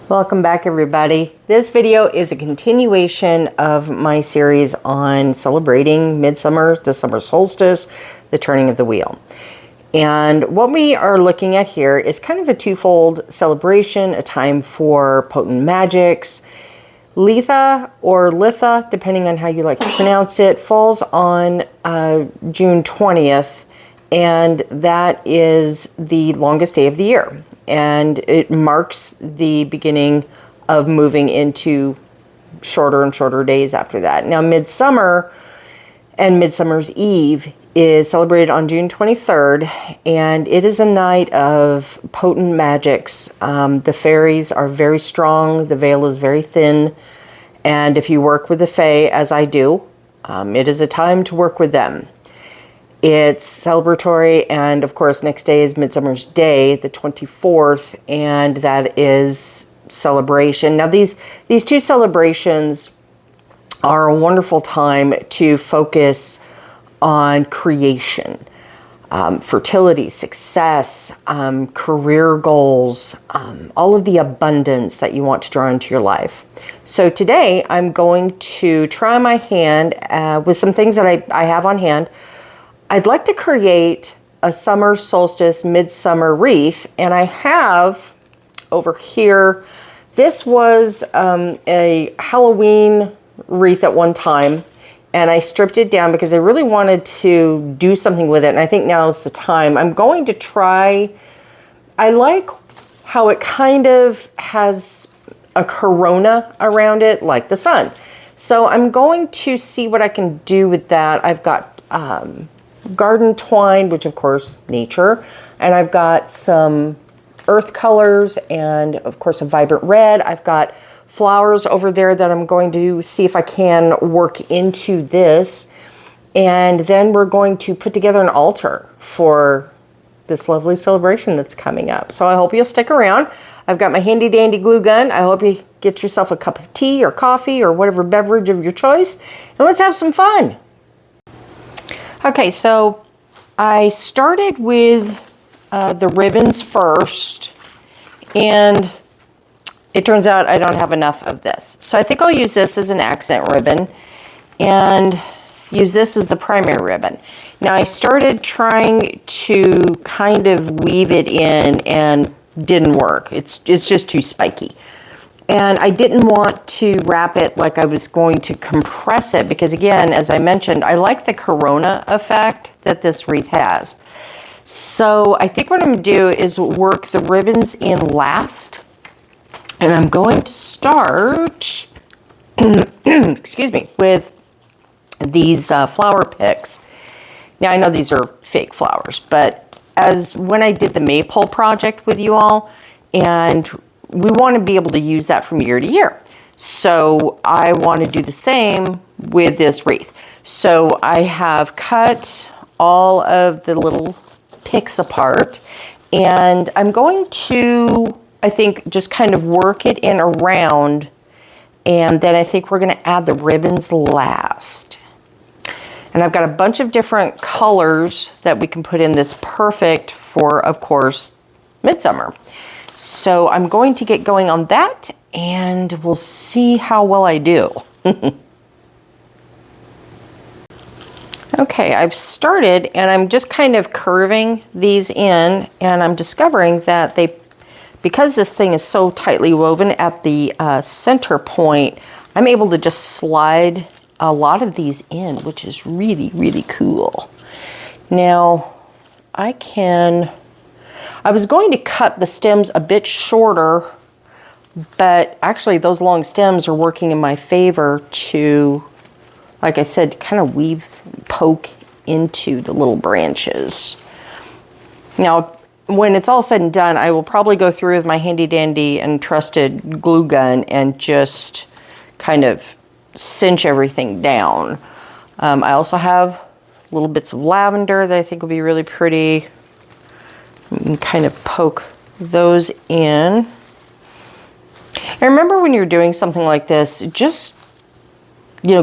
Welcome back, everybody. This video is a continuation of my series on celebrating midsummer, the summer solstice, the turning of the wheel. And what we are looking at here is kind of a twofold celebration, a time for potent magics. Litha or Litha, depending on how you like to pronounce it, falls on June 20th, and that is the longest day of the year. And it marks the beginning of moving into shorter and shorter days after that. Now, midsummer and Midsummer's Eve is celebrated on June 23rd, and it is a night of potent magics. The fairies are very strong, the veil is very thin, and if you work with the fae, as I do, it is a time to work with them. It's celebratory, and of course next day is Midsummer's Day, the 24th, and that is celebration. Now these two celebrations are a wonderful time to focus on creation, fertility, success, career goals, all of the abundance that you want to draw into your life. So today I'm going to try my hand with some things that I have on hand. I'd like to create a summer solstice midsummer wreath, and I have over here, this was a Halloween wreath at one time, and I stripped it down because I really wanted to do something with it, and I think now is the time. I'm going to try, I like how it kind of has a corona around it like the sun. So I'm going to see what I can do with that. I've got garden twine, which of course nature, and I've got some earth colors and of course a vibrant red. I've got flowers over there that I'm going to see if I can work into this, and then we're going to put together an altar for this lovely celebration that's coming up. So I hope you'll stick around. I've got my handy dandy glue gun. I hope you get yourself a cup of tea or coffee or whatever beverage of your choice, and let's have some fun. Okay, so I started with the ribbons first, and it turns out I don't have enough of this. So I think I'll use this as an accent ribbon and use this as the primary ribbon. Now I started trying to kind of weave it in and didn't work. It's just too spiky. And I didn't want to wrap it like I was going to compress it because, again, as I mentioned, I like the corona effect that this wreath has. So I think what I'm going to do is work the ribbons in last. And I'm going to start, excuse me, with these flower picks. Now, I know these are fake flowers, but as when I did the Maypole project with you all, and we want to be able to use that from year to year. So I want to do the same with this wreath. So I have cut all of the little picks apart, and I'm going to, I think, just kind of work it in around, and then I think we're going to add the ribbons last. And I've got a bunch of different colors that we can put in that's perfect for, of course, midsummer. So I'm going to get going on that, and we'll see how well I do. Okay, I've started, and I'm just kind of curving these in, and I'm discovering that because this thing is so tightly woven at the center point, I'm able to just slide a lot of these in, which is really, really cool. Now, I was going to cut the stems a bit shorter, but actually those long stems are working in my favor to, like I said, kind of poke into the little branches. Now, when it's all said and done, I will probably go through with my handy dandy and trusted glue gun and just kind of cinch everything down. I also have little bits of lavender that I think will be really pretty. You can kind of poke those in. And remember, when you're doing something like this, just,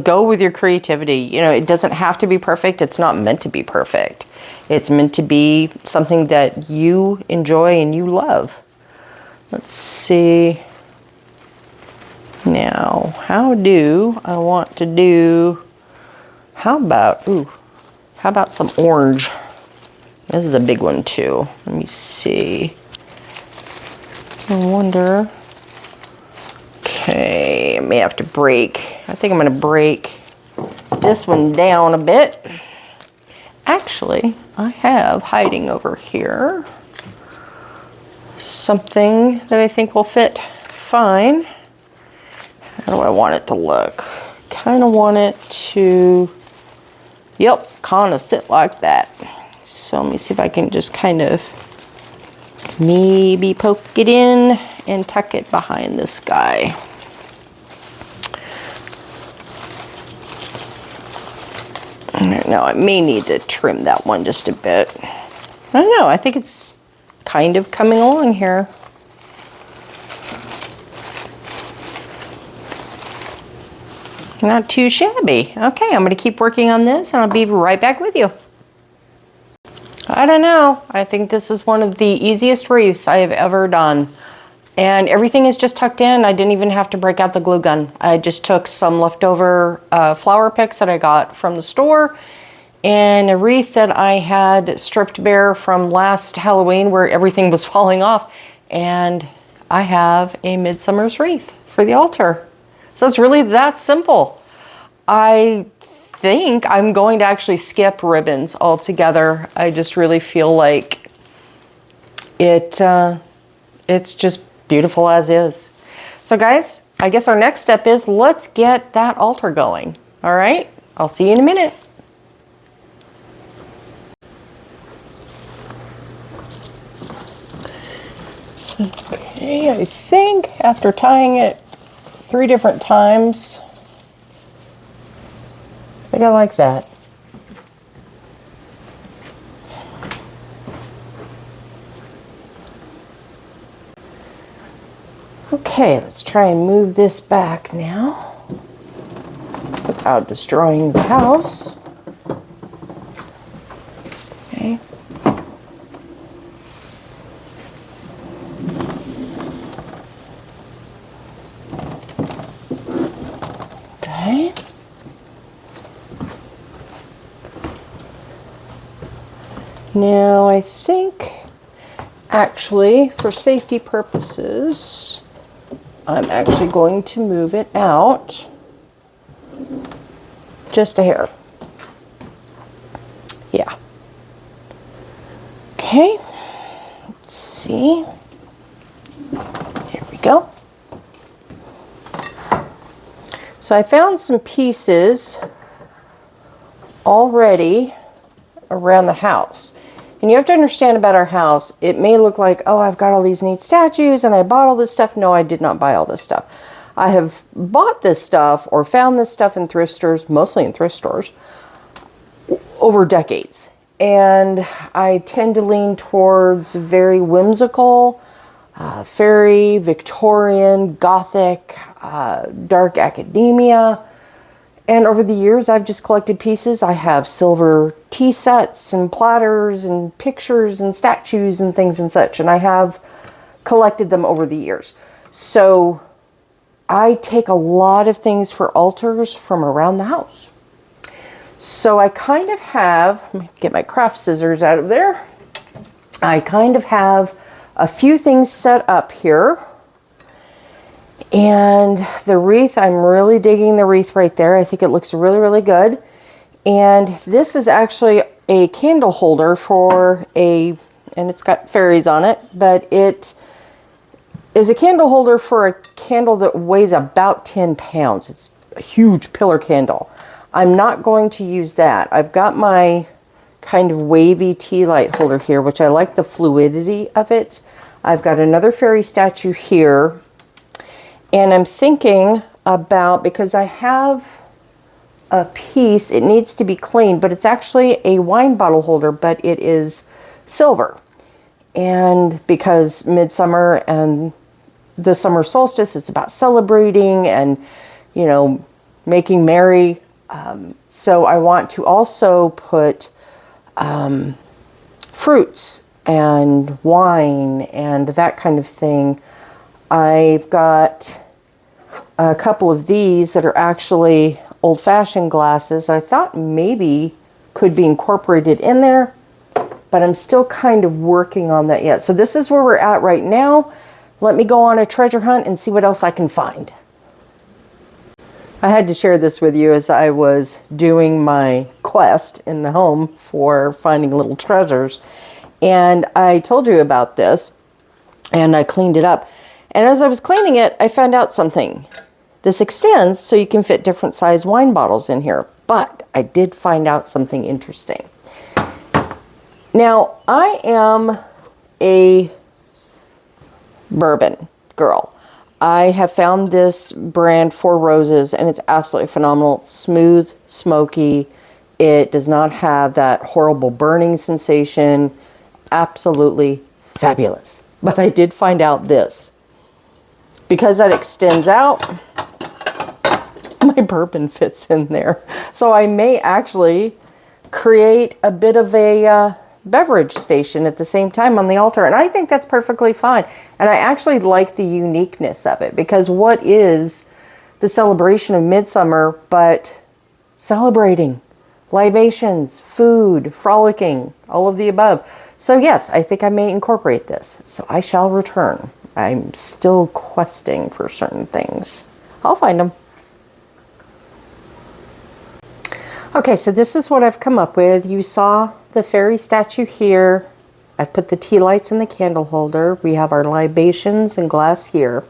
go with your creativity. It doesn't have to be perfect. It's not meant to be perfect. It's meant to be something that you enjoy and you love. Let's see. Now, how do I want to do, how about some orange? This is a big one too. Let me see. I wonder. Okay, I may have to break. I think I'm going to break this one down a bit. Actually, I have hiding over here something that I think will fit fine. How do I want it to look? Kind of want it to, yep, kind of sit like that. So let me see if I can just kind of maybe poke it in and tuck it behind this guy. Now I may need to trim that one just a bit. I don't know, I think it's kind of coming along here. Not too shabby. Okay, I'm going to keep working on this and I'll be right back with you. I don't know. I think this is one of the easiest wreaths I have ever done. And everything is just tucked in. I didn't even have to break out the glue gun. I just took some leftover flower picks that I got from the store and a wreath that I had stripped bare from last Halloween where everything was falling off. And I have a midsummer's wreath for the altar. So it's really that simple. I think I'm going to actually skip ribbons altogether. I just really feel like it's just beautiful as is. So guys, I guess our next step is let's get that altar going. All right, I'll see you in a minute. Okay, I think after tying it 3 different times, I think I like that. Okay, let's try and move this back now without destroying the house. Okay. Okay. Now I think actually for safety purposes I'm actually going to move it out just a hair. Yeah. Okay. Let's see. Here we go. So I found some pieces already around the house. And you have to understand about our house, it may look like, oh, I've got all these neat statues and I bought all this stuff. No, I did not buy all this stuff. I have bought this stuff or found this stuff in thrift stores, mostly in thrift stores, over decades. And I tend to lean towards very whimsical, fairy, Victorian, Gothic, dark academia. And over the years, I've just collected pieces. I have silver tea sets and platters and pictures and statues and things and such. And I have collected them over the years. So I take a lot of things for altars from around the house. So I kind of have, let me get my craft scissors out of there. I kind of have a few things set up here. And the wreath, I'm really digging the wreath right there. I think it looks really, really good. And this is actually a candle holder for and it's got fairies on it, but it is a candle holder for a candle that weighs about 10 pounds. It's a huge pillar candle. I'm not going to use that. I've got my kind of wavy tea light holder here, which I like the fluidity of it. I've got another fairy statue here. And I'm thinking about, because I have a piece, it needs to be cleaned, but it's actually a wine bottle holder, but it is silver. And because midsummer and the summer solstice, it's about celebrating and, you know, making merry. So I want to also put fruits and wine and that kind of thing. I've got a couple of these that are actually old-fashioned glasses that I thought maybe could be incorporated in there, but I'm still kind of working on that yet. So this is where we're at right now. Let me go on a treasure hunt and see what else I can find. I had to share this with you as I was doing my quest in the home for finding little treasures. And I told you about this, and I cleaned it up. And as I was cleaning it, I found out something. This extends so you can fit different size wine bottles in here. But I did find out something interesting. Now, I am a bourbon girl. I have found this brand, Four Roses, and it's absolutely phenomenal. It's smooth, smoky. It does not have that horrible burning sensation. Absolutely fabulous. But I did find out this. Because that extends out, my bourbon fits in there. So I may actually create a bit of a beverage station at the same time on the altar, and I think that's perfectly fine. And I actually like the uniqueness of it, because what is the celebration of midsummer but celebrating libations, food, frolicking, all of the above. So yes, I think I may incorporate this. So I shall return. I'm still questing for certain things. I'll find them. Okay, so this is what I've come up with. You saw the fairy statue here. I put the tea lights in the candle holder. We have our libations and glass here.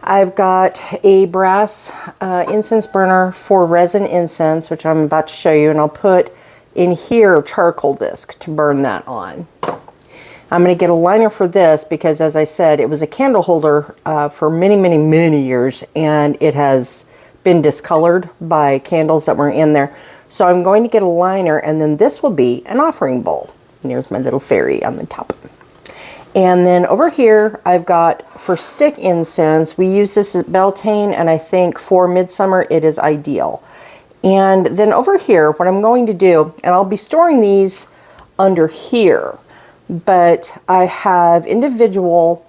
I've got a brass incense burner for resin incense, which I'm about to show you, and I'll put in here a charcoal disc to burn that on. I'm going to get a liner for this because, as I said, it was a candle holder for many, many, many years, and it has been discolored by candles that were in there. So I'm going to get a liner, and then this will be an offering bowl. And here's my little fairy on the top. And then over here, I've got for stick incense, we use this at Beltane, and I think for midsummer, it is ideal. And then over here, what I'm going to do, and I'll be storing these under here, but I have individual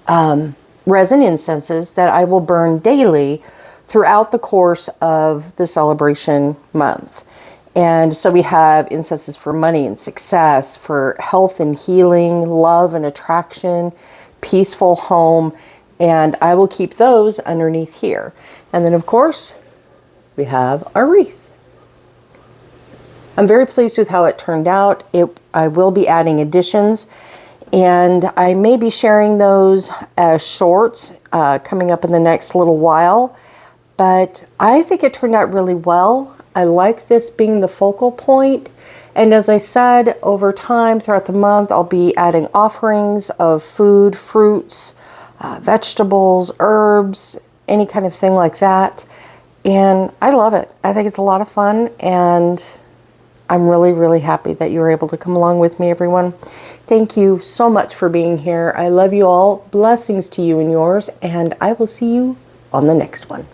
resin incenses that I will burn daily throughout the course of the celebration month. And so we have incenses for money and success, for health and healing, love and attraction, peaceful home, and I will keep those underneath here. And then of course, we have our wreath. I'm very pleased with how it turned out. I will be adding additions, and I may be sharing those as shorts coming up in the next little while. But I think it turned out really well. I like this being the focal point. And as I said, over time throughout the month, I'll be adding offerings of food, fruits, vegetables, herbs, any kind of thing like that. And I love it. I think it's a lot of fun, and I'm really, really happy that you were able to come along with me, everyone. Thank you so much for being here. I love you all. Blessings to you and yours, and I will see you on the next one.